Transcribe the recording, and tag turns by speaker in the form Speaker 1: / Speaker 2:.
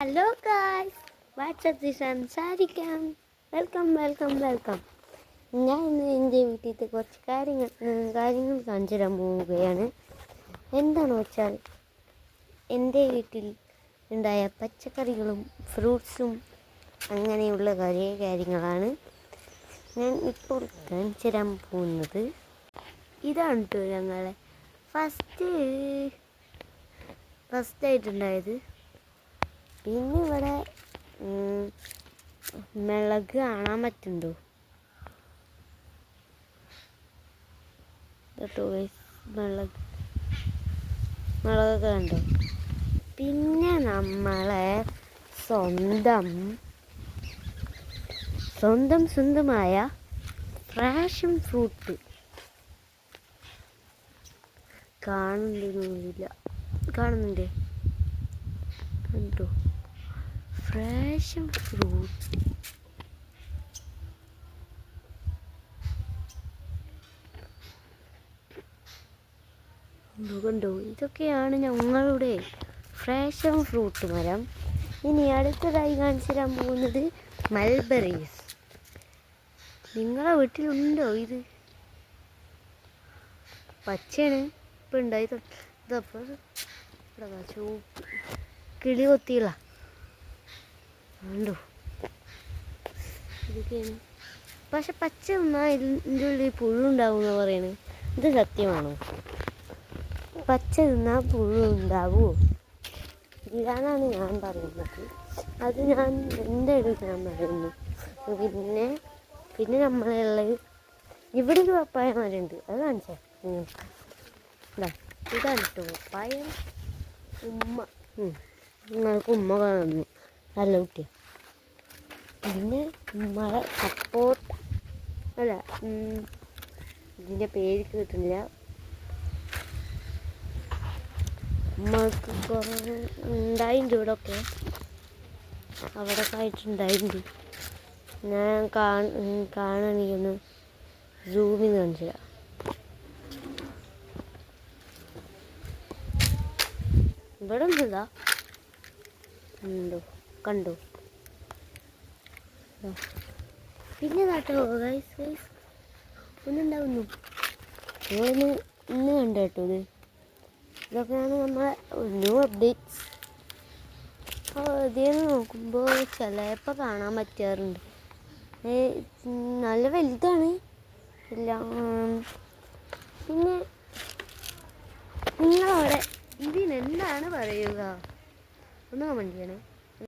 Speaker 1: Hello guys, വാട്സപ്പിൽ സംസാരിക്കാം. Welcome. ഞാൻ ഇന്ന് എൻ്റെ വീട്ടിലത്തെ കുറച്ച് കാര്യങ്ങൾ കാണിച്ചു തരാൻ പോവുകയാണ്. എന്താണെന്ന് വെച്ചാൽ എൻ്റെ വീട്ടിൽ ഉണ്ടായ പച്ചക്കറികളും ഫ്രൂട്ട്സും അങ്ങനെയുള്ള കുറേ കാര്യങ്ങളാണ് ഞാൻ ഇപ്പോൾ കാണിച്ചു തരാൻ പോകുന്നത്. ഇതാണ് കേട്ടോ ഞങ്ങളെ ഫസ്റ്റായിട്ടുണ്ടായത്. പിന്നെ ഇവിടെ മിളക് കാണാൻ പറ്റുന്നുണ്ടോ കേട്ടോ? മിളകൊക്കെ കണ്ടോ? പിന്നെ നമ്മളെ സ്വന്തമായ ഫ്രാഷൻ ഫ്രൂട്ട് കാണുന്നുണ്ടേ കണ്ടോ? ഫ്രാഷൻ ഫ്രൂട്ട് കണ്ടോ? ഇതൊക്കെയാണ് ഞങ്ങളുടെ ഫ്രാഷൻ ഫ്രൂട്ട് മരം. ഇനി അടുത്തതായി കാണിച്ചു തരാൻ പോകുന്നത് മൽബറീസ്. നിങ്ങളെ വീട്ടിലുണ്ടോ ഇത്? പച്ചയാണ് ഇപ്പം ഉണ്ടായി. ഇതപ്പോൾ ചുവപ്പ് കിളി കൊത്തിയില്ല ഉണ്ടോ? ഇതൊക്കെയാണ്. പക്ഷെ പച്ച തിന്നാൽ ഇതിൻ്റെ ഉള്ളിൽ പുഴു ഉണ്ടാവും എന്ന് പറയണത്. ഇത് സത്യമാണോ? പച്ച തിന്നാൽ പുഴു ഉണ്ടാവുമോ? ഇല്ലാന്നാണ് ഞാൻ പറയുന്നത്. അത് ഞാൻ എൻ്റെ ഞാൻ പറയുന്നു. പിന്നെ നമ്മളുള്ളത് ഇവിടെ ഒരു പപ്പായ മരമുണ്ട്. അത് കാണിച്ചേ. ഇതാണ് കേട്ടോ പപ്പായ. നിങ്ങൾക്ക് ഉമ്മ കാണുന്നു. നല്ല കുട്ടിയാണ്. പിന്നെ നമ്മളെ സപ്പോർട്ട് അല്ല, ഇതിൻ്റെ പേര് കിട്ടുന്നില്ല. നമ്മൾക്ക് കുറേ ഉണ്ടായിട്ടുണ്ട് ഇവിടെയൊക്കെ. അവിടെ ആയിട്ടുണ്ടായിട്ടുണ്ട്. ഞാൻ കാണണമെങ്കിലൊന്ന് സൂമിൽ കാണിച്ചില്ല. ഇവിടെ ഒന്നുമില്ല. കണ്ടോ? പിന്നെ കേട്ടോ ഗൈസ് ഒന്നുണ്ടാവുന്നു. നിങ്ങളിന്ന് കണ്ടോ കേട്ടോ? ഇതൊക്കെയാണ് നമ്മളെ ന്യൂ അപ്ഡേറ്റ്സ്. ഇതിൽ നോക്കുമ്പോൾ ചിലപ്പോൾ കാണാൻ പറ്റാറുണ്ട്. നല്ല വലുതാണ് എല്ലാം. പിന്നെ നിങ്ങളവിടെ ഇതിനെന്താണ് പറയുക ഒന്ന് കമന്റ് ചെയ്യണേ.